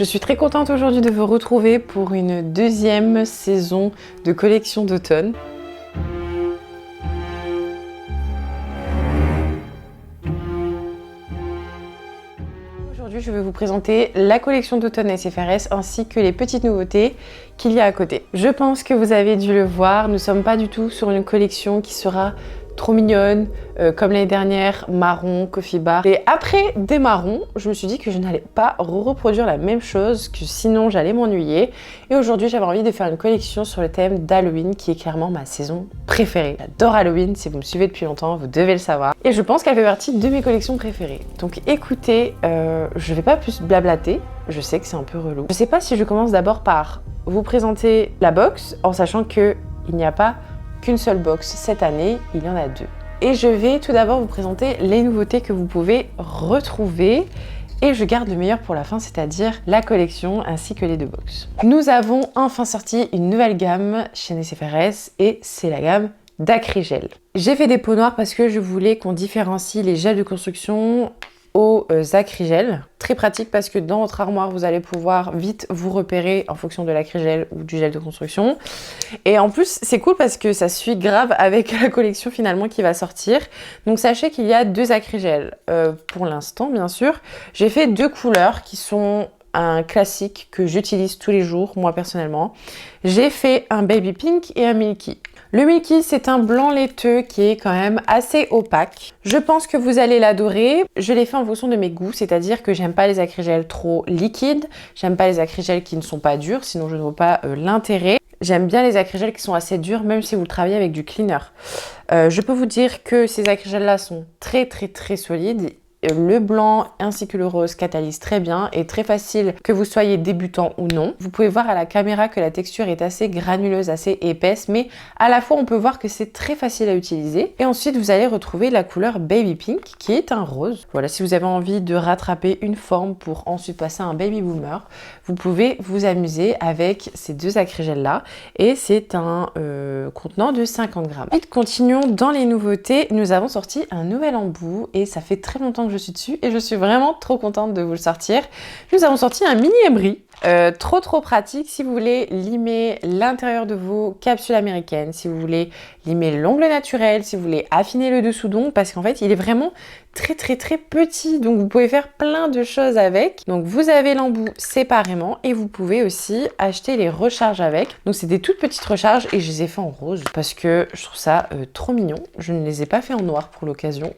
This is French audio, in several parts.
Je suis très contente aujourd'hui de vous retrouver pour une deuxième saison de collection d'automne. Aujourd'hui, je vais vous présenter la collection d'automne SFRS ainsi que les petites nouveautés qu'il y a à côté. Je pense que vous avez dû le voir, nous ne sommes pas du tout sur une collection qui sera trop mignonne, comme l'année dernière, marron, coffee bar. Et après des marrons, je me suis dit que je n'allais pas reproduire la même chose, que sinon j'allais m'ennuyer. Et aujourd'hui, j'avais envie de faire une collection sur le thème d'Halloween, qui est clairement ma saison préférée. J'adore Halloween, si vous me suivez depuis longtemps, vous devez le savoir. Et je pense qu'elle fait partie de mes collections préférées. Donc écoutez, je vais pas plus blablater, je sais que c'est un peu relou. Je sais pas si je commence d'abord par vous présenter la box, en sachant qu'il n'y a pas qu'une seule box cette année, il y en a deux. Et je vais tout d'abord vous présenter les nouveautés que vous pouvez retrouver et je garde le meilleur pour la fin, c'est-à-dire la collection ainsi que les deux box. Nous avons enfin sorti une nouvelle gamme chez SFRS et c'est la gamme d'Acrygel. J'ai fait des peaux noires parce que je voulais qu'on différencie les gels de construction aux Acrygel. Très pratique parce que dans votre armoire, vous allez pouvoir vite vous repérer en fonction de l'Acrygel ou du gel de construction. Et en plus, c'est cool parce que ça suit grave avec la collection finalement qui va sortir. Donc sachez qu'il y a deux Acrygel. Pour l'instant, bien sûr. J'ai fait deux couleurs qui sont un classique que j'utilise tous les jours, moi personnellement. J'ai fait un baby pink et un milky. Le milky, c'est un blanc laiteux qui est quand même assez opaque. Je pense que vous allez l'adorer. Je l'ai fait en fonction de mes goûts, c'est-à-dire que j'aime pas les Acrygel trop liquides, j'aime pas les Acrygel qui ne sont pas durs, sinon je ne vois pas l'intérêt. J'aime bien les Acrygel qui sont assez durs, même si vous le travaillez avec du cleaner. Je peux vous dire que ces Acrygel-là sont très solides. Le blanc ainsi que le rose catalysent très bien et très facile que vous soyez débutant ou non. Vous pouvez voir à la caméra que la texture est assez granuleuse, assez épaisse, mais à la fois on peut voir que c'est très facile à utiliser. Et ensuite vous allez retrouver la couleur baby pink qui est un rose. Voilà, si vous avez envie de rattraper une forme pour ensuite passer à un baby boomer, vous pouvez vous amuser avec ces deux Acrygel là et c'est un contenant de 50 grammes. Et continuons dans les nouveautés, nous avons sorti un nouvel embout et ça fait très longtemps que je suis dessus et je suis vraiment trop contente de vous le sortir. Nous avons sorti un mini ébris. Trop pratique si vous voulez limer l'intérieur de vos capsules américaines, si vous voulez limer l'ongle naturel, si vous voulez affiner le dessous d'ongle, parce qu'en fait il est vraiment très petit, donc vous pouvez faire plein de choses avec. Donc vous avez l'embout séparément et vous pouvez aussi acheter les recharges avec. Donc c'est des toutes petites recharges et je les ai fait en rose parce que je trouve ça trop mignon. Je ne les ai pas fait en noir pour l'occasion.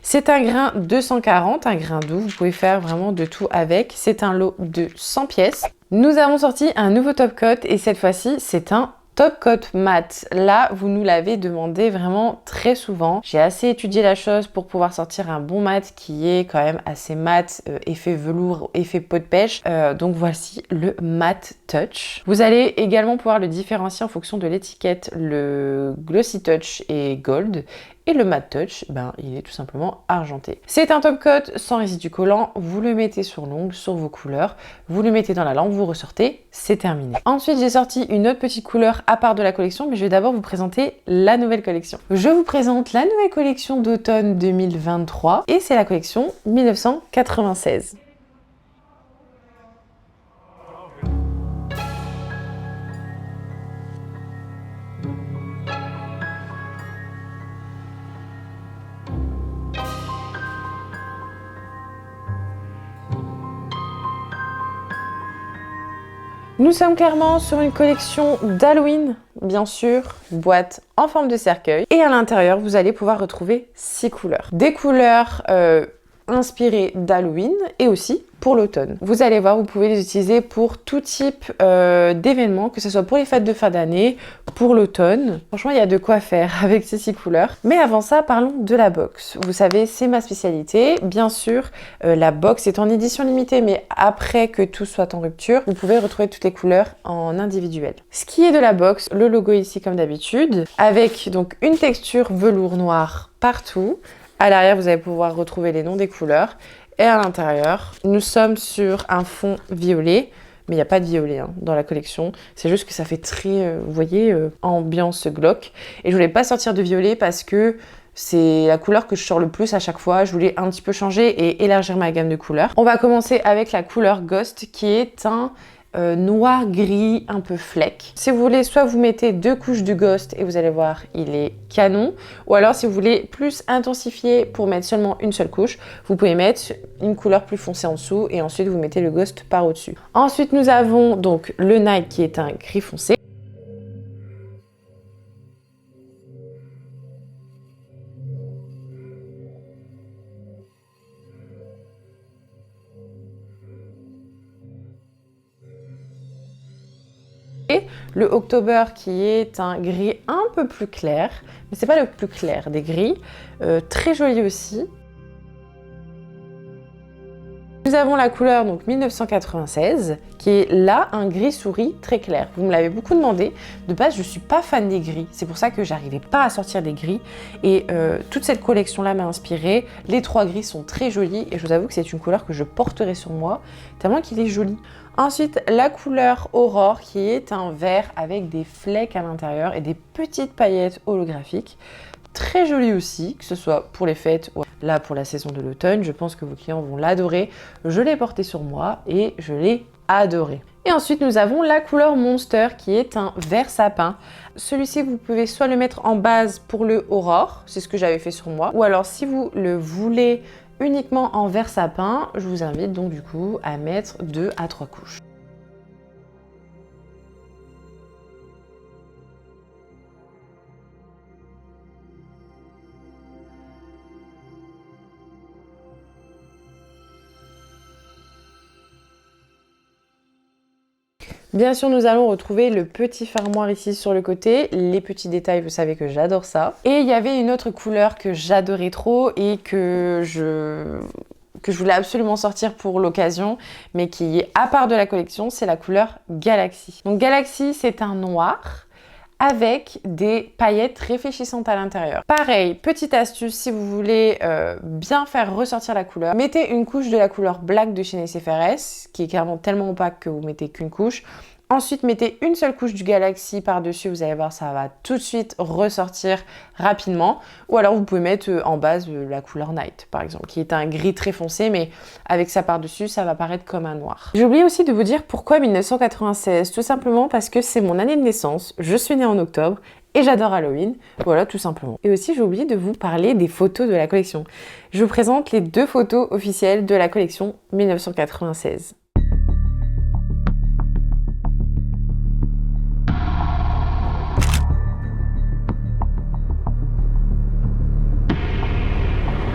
C'est un grain 240, un grain doux, vous pouvez faire vraiment de tout avec. C'est un lot de 100 pièces. Nous avons sorti un nouveau top coat et cette fois-ci c'est un top coat mat. Là, vous nous l'avez demandé vraiment très souvent. J'ai assez étudié la chose pour pouvoir sortir un bon mat qui est quand même assez mat, effet velours, effet peau de pêche. Donc voici le Matte Touch. Vous allez également pouvoir le différencier en fonction de l'étiquette. Le Glossy Touch est gold. Et le Matte Touch, ben, il est tout simplement argenté. C'est un top coat sans résidu collant. Vous le mettez sur l'ongle, sur vos couleurs. Vous le mettez dans la lampe, vous ressortez, c'est terminé. Ensuite, j'ai sorti une autre petite couleur à part de la collection, mais je vais d'abord vous présenter la nouvelle collection. Je vous présente la nouvelle collection d'automne 2023 et c'est la collection 1996. Nous sommes clairement sur une collection d'Halloween, bien sûr, boîte en forme de cercueil. Et à l'intérieur, vous allez pouvoir retrouver 6 couleurs. Des couleurs inspirées d'Halloween et aussi pour l'automne. Vous allez voir, vous pouvez les utiliser pour tout type d'événements, que ce soit pour les fêtes de fin d'année, pour l'automne. Franchement, il y a de quoi faire avec ces 6 couleurs. Mais avant ça, parlons de la box. Vous savez, c'est ma spécialité. Bien sûr, la box est en édition limitée, mais après que tout soit en rupture, vous pouvez retrouver toutes les couleurs en individuel. Ce qui est de la box, le logo ici comme d'habitude, avec donc une texture velours noir partout. À l'arrière, vous allez pouvoir retrouver les noms des couleurs. Et à l'intérieur, nous sommes sur un fond violet, mais il n'y a pas de violet dans la collection. C'est juste que ça fait très, vous voyez, ambiance glauque. Et je voulais pas sortir de violet parce que C'est la couleur que je sors le plus à chaque fois. Je voulais un petit peu changer et élargir ma gamme de couleurs. On va commencer avec la couleur Ghost qui est un noir gris un peu fleck. Si vous voulez, soit vous mettez 2 couches de Ghost et vous allez voir, il est canon. Ou alors si vous voulez plus intensifier pour mettre seulement une seule couche, vous pouvez mettre une couleur plus foncée en dessous et ensuite vous mettez le Ghost par au-dessus. Ensuite nous avons donc le Night qui est un gris foncé. Et le October qui est un gris un peu plus clair, mais c'est pas le plus clair des gris, très joli aussi. Nous avons la couleur donc 1996 qui est là un gris souris très clair. Vous me l'avez beaucoup demandé. De base, je suis pas fan des gris. C'est pour ça que j'arrivais pas à sortir des gris. Et toute cette collection-là m'a inspirée. Les 3 gris sont très jolis et je vous avoue que c'est une couleur que je porterai sur moi tellement qu'il est joli. Ensuite, la couleur Aurore qui est un vert avec des flecks à l'intérieur et des petites paillettes holographiques. Très joli aussi, que ce soit pour les fêtes ou là pour la saison de l'automne. Je pense que vos clients vont l'adorer. Je l'ai porté sur moi et je l'ai adoré. Et ensuite, nous avons la couleur Monster qui est un vert sapin. Celui-ci, vous pouvez soit le mettre en base pour le Aurore, c'est ce que j'avais fait sur moi, ou alors si vous le voulez uniquement en vert sapin, je vous invite donc du coup à mettre 2 à 3 couches. Bien sûr, nous allons retrouver le petit fermoir ici sur le côté. Les petits détails, vous savez que j'adore ça. Et il y avait une autre couleur que j'adorais trop et que je voulais absolument sortir pour l'occasion, mais qui est à part de la collection, c'est la couleur Galaxy. Donc Galaxy, c'est un noir avec des paillettes réfléchissantes à l'intérieur. Pareil, petite astuce, si vous voulez bien faire ressortir la couleur, mettez une couche de la couleur Black de chez NCFRS, qui est carrément tellement opaque que vous mettez qu'une couche. Ensuite, mettez une seule couche du Galaxy par-dessus, vous allez voir, ça va tout de suite ressortir rapidement. Ou alors, vous pouvez mettre en base la couleur Night, par exemple, qui est un gris très foncé, mais avec ça par-dessus, ça va paraître comme un noir. J'ai oublié aussi de vous dire pourquoi 1996, tout simplement parce que c'est mon année de naissance, je suis née en octobre, et j'adore Halloween, voilà tout simplement. Et aussi j'ai oublié de vous parler des photos de la collection. Je vous présente les 2 photos officielles de la collection 1996.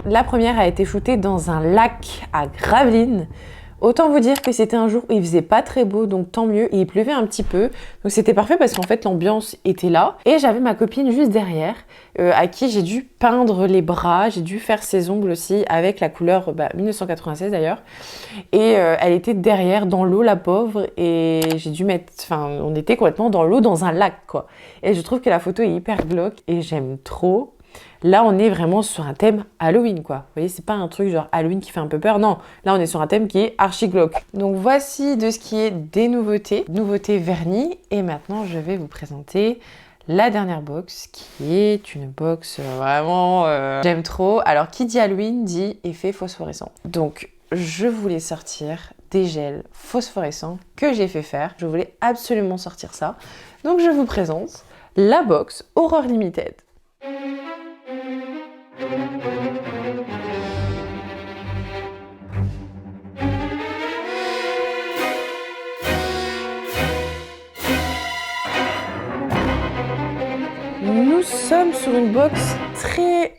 La première a été shootée dans un lac à Gravelines. Autant vous dire que c'était un jour où il faisait pas très beau, donc tant mieux, et il pleuvait un petit peu. Donc c'était parfait parce qu'en fait l'ambiance était là. Et j'avais ma copine juste derrière, à qui j'ai dû peindre les bras, j'ai dû faire ses ongles aussi avec la couleur 1996 d'ailleurs. Et elle était derrière dans l'eau, la pauvre, et j'ai dû mettre, on était complètement dans l'eau dans un lac quoi. Et je trouve que la photo est hyper glauque et j'aime trop. Là, on est vraiment sur un thème Halloween, quoi. Vous voyez, c'est pas un truc genre Halloween qui fait un peu peur. Non, là, on est sur un thème qui est archi glauque. Donc, voici de ce qui est des nouveautés. Nouveautés vernis. Et maintenant, je vais vous présenter la dernière box, qui est une box vraiment... j'aime trop. Alors, qui dit Halloween dit effet phosphorescent. Donc, je voulais sortir des gels phosphorescents que j'ai fait faire. Je voulais absolument sortir ça. Donc, je vous présente la box Horror Limited. Nous sommes sur une box très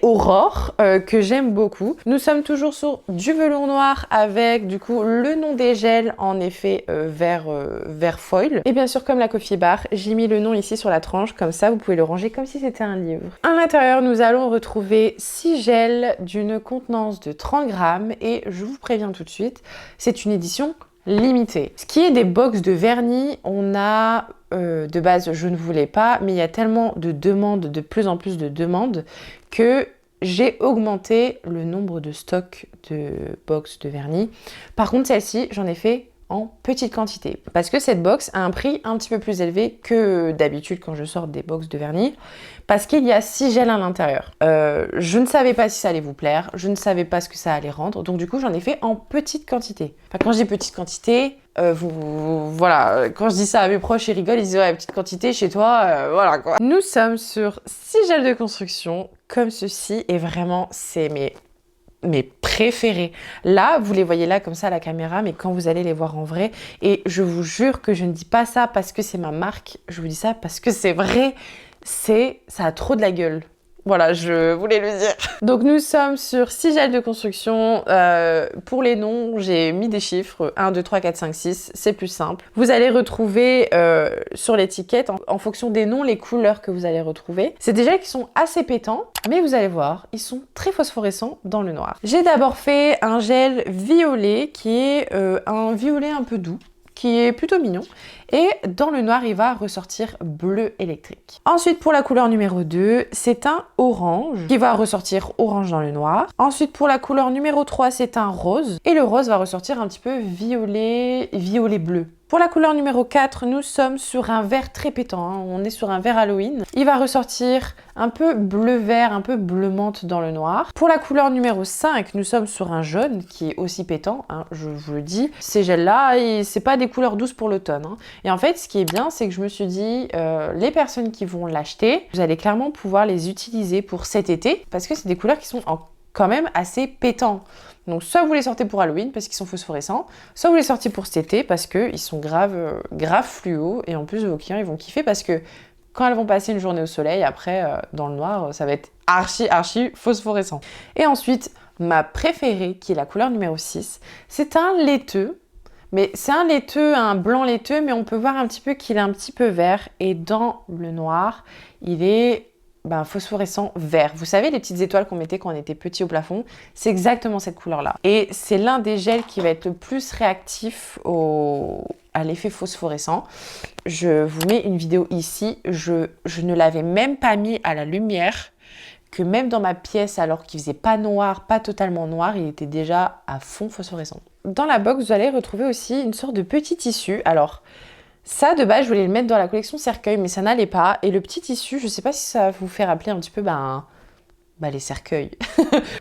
horror que j'aime beaucoup. Nous sommes toujours sur du velours noir avec du coup le nom des gels en effet vert foil. Et bien sûr comme la coffee bar, j'ai mis le nom ici sur la tranche, comme ça vous pouvez le ranger comme si c'était un livre. À l'intérieur nous allons retrouver 6 gels d'une contenance de 30 grammes et je vous préviens tout de suite, c'est une édition limitée. Ce qui est des box de vernis, on a de base je ne voulais pas, mais il y a tellement de demandes, de plus en plus de demandes, que j'ai augmenté le nombre de stocks de box de vernis. Par contre celle-ci, j'en ai fait en petite quantité. Parce que cette box a un prix un petit peu plus élevé que d'habitude quand je sors des box de vernis. Parce qu'il y a 6 gels à l'intérieur. Je ne savais pas si ça allait vous plaire. Je ne savais pas ce que ça allait rendre. Donc du coup, j'en ai fait en petite quantité. Enfin, quand je dis petite quantité, voilà, quand je dis ça à mes proches, ils rigolent, ils disent ouais, petite quantité chez toi, voilà quoi. Nous sommes sur 6 gels de construction comme ceci et vraiment, c'est mes préférés. Là, vous les voyez là comme ça à la caméra, mais quand vous allez les voir en vrai, et je vous jure que je ne dis pas ça parce que c'est ma marque, je vous dis ça parce que c'est vrai, ça a trop de la gueule. Voilà, je voulais le dire. Donc nous sommes sur 6 gels de construction. Pour les noms, j'ai mis des chiffres. 1, 2, 3, 4, 5, 6. C'est plus simple. Vous allez retrouver sur l'étiquette, en fonction des noms, les couleurs que vous allez retrouver. C'est des gels qui sont assez pétants, mais vous allez voir, ils sont très phosphorescents dans le noir. J'ai d'abord fait un gel violet qui est un violet un peu doux, qui est plutôt mignon. Et dans le noir, il va ressortir bleu électrique. Ensuite, pour la couleur numéro 2, c'est un orange qui va ressortir orange dans le noir. Ensuite, pour la couleur numéro 3, c'est un rose. Et le rose va ressortir un petit peu violet, violet bleu. Pour la couleur numéro 4, nous sommes sur un vert très pétant, hein. On est sur un vert Halloween. Il va ressortir un peu bleu-vert, un peu bleu-menthe dans le noir. Pour la couleur numéro 5, nous sommes sur un jaune qui est aussi pétant, hein, je vous le dis. Ces gels-là, c'est pas des couleurs douces pour l'automne, hein. Et en fait, ce qui est bien, c'est que je me suis dit, les personnes qui vont l'acheter, vous allez clairement pouvoir les utiliser pour cet été, parce que c'est des couleurs qui sont quand même assez pétants. Donc soit vous les sortez pour Halloween parce qu'ils sont phosphorescents, soit vous les sortez pour cet été parce qu'ils sont grave fluo, et en plus vos clients ils vont kiffer parce que quand elles vont passer une journée au soleil, après dans le noir, ça va être archi phosphorescent. Et ensuite, ma préférée qui est la couleur numéro 6, c'est un laiteux. Mais c'est un laiteux, un blanc laiteux, mais on peut voir un petit peu qu'il est un petit peu vert. Et dans le noir, il est phosphorescent vert. Vous savez, les petites étoiles qu'on mettait quand on était petit au plafond, c'est exactement cette couleur-là. Et c'est l'un des gels qui va être le plus réactif à l'effet phosphorescent. Je vous mets une vidéo ici. Je ne l'avais même pas mis à la lumière, que même dans ma pièce, alors qu'il faisait pas noir, pas totalement noir, il était déjà à fond phosphorescent. Dans la box, vous allez retrouver aussi une sorte de petit tissu. Alors, ça, de base, je voulais le mettre dans la collection cercueil, mais ça n'allait pas. Et le petit tissu, je sais pas si ça vous fait rappeler un petit peu les cercueils.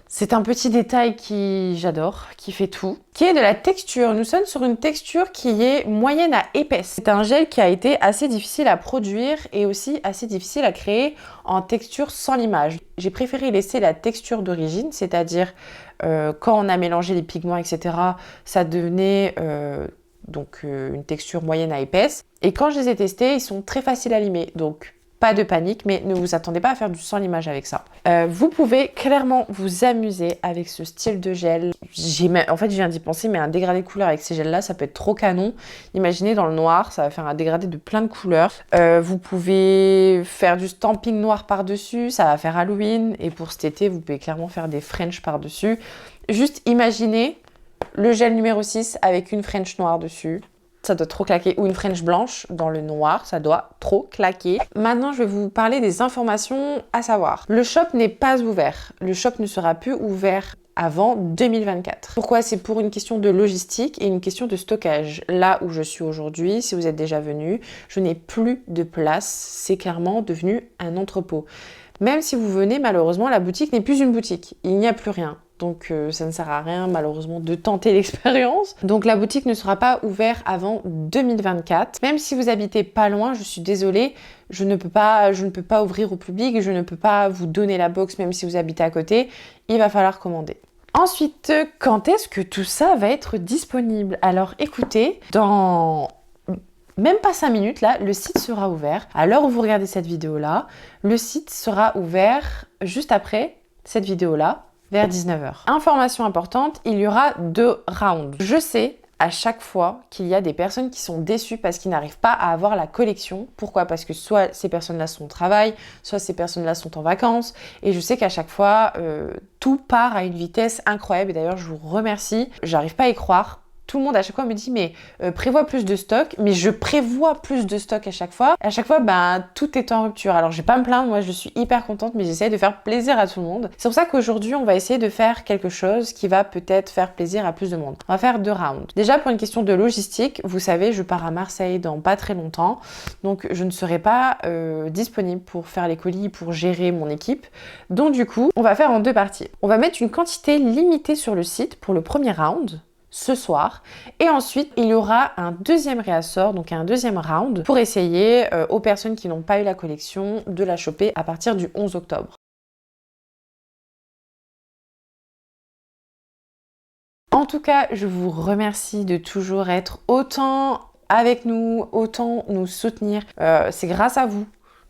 C'est un petit détail qui j'adore, qui fait tout, qui est de la texture. Nous sommes sur une texture qui est moyenne à épaisse. C'est un gel qui a été assez difficile à produire et aussi assez difficile à créer en texture sans limage. J'ai préféré laisser la texture d'origine, c'est-à-dire quand on a mélangé les pigments, etc., ça devenait une texture moyenne à épaisse. Et quand je les ai testés, ils sont très faciles à limer. Donc, pas de panique, mais ne vous attendez pas à faire du sans limage avec ça. Vous pouvez clairement vous amuser avec ce style de gel. En fait, je viens d'y penser, mais un dégradé de couleur avec ces gels-là, ça peut être trop canon. Imaginez dans le noir, ça va faire un dégradé de plein de couleurs. Vous pouvez faire du stamping noir par-dessus, ça va faire Halloween. Et pour cet été, vous pouvez clairement faire des French par-dessus. Juste imaginez le gel numéro 6 avec une French noire dessus. Ça doit trop claquer. Ou une French blanche dans le noir, ça doit trop claquer. Maintenant, je vais vous parler des informations à savoir. Le shop n'est pas ouvert. Le shop ne sera plus ouvert avant 2024. Pourquoi? C'est pour une question de logistique et une question de stockage. Là où je suis aujourd'hui, si vous êtes déjà venu, je n'ai plus de place. C'est clairement devenu un entrepôt. Même si vous venez, malheureusement, la boutique n'est plus une boutique. Il n'y a plus rien. Donc ça ne sert à rien malheureusement de tenter l'expérience. Donc la boutique ne sera pas ouverte avant 2024. Même si vous habitez pas loin, je suis désolée, je ne peux pas ouvrir au public, je ne peux pas vous donner la box même si vous habitez à côté. Il va falloir commander. Ensuite, quand est-ce que tout ça va être disponible? Alors écoutez, dans même pas 5 minutes, là, le site sera ouvert. À l'heure où vous regardez cette vidéo-là, le site sera ouvert juste après cette vidéo-là, vers 19h. Information importante, il y aura 2 rounds. Je sais à chaque fois qu'il y a des personnes qui sont déçues parce qu'ils n'arrivent pas à avoir la collection. Pourquoi? Parce que soit ces personnes-là sont au travail, soit ces personnes-là sont en vacances. Et je sais qu'à chaque fois, tout part à une vitesse incroyable. Et d'ailleurs, je vous remercie. J'arrive pas à y croire. Tout le monde à chaque fois me dit mais prévois plus de stock, mais je prévois plus de stock à chaque fois. À chaque fois, ben, tout est en rupture. Alors je vais pas me plaindre, moi je suis hyper contente, mais j'essaie de faire plaisir à tout le monde. C'est pour ça qu'aujourd'hui, on va essayer de faire quelque chose qui va peut-être faire plaisir à plus de monde. On va faire 2 rounds. Déjà pour une question de logistique, vous savez, je pars à Marseille dans pas très longtemps, donc je ne serai pas disponible pour faire les colis, pour gérer mon équipe. Donc du coup, on va faire en 2 parties. On va mettre une quantité limitée sur le site pour le premier round, ce soir, et ensuite il y aura un deuxième réassort, donc un deuxième round pour essayer aux personnes qui n'ont pas eu la collection de la choper à partir du 11 octobre. En tout cas, je vous remercie de toujours être autant avec nous, autant nous soutenir. C'est grâce à vous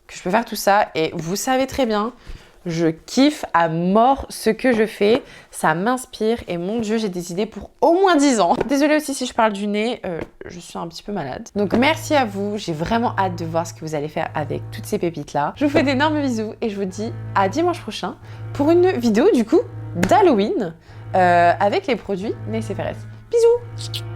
que je peux faire tout ça, et vous savez très bien, je kiffe à mort ce que je fais, ça m'inspire et mon Dieu, j'ai des idées pour au moins 10 ans. Désolée aussi si je parle du nez, je suis un petit peu malade. Donc merci à vous, j'ai vraiment hâte de voir ce que vous allez faire avec toutes ces pépites là. Je vous fais d'énormes bisous et je vous dis à dimanche prochain pour une vidéo du coup d'Halloween avec les produits Necefères. Bisous!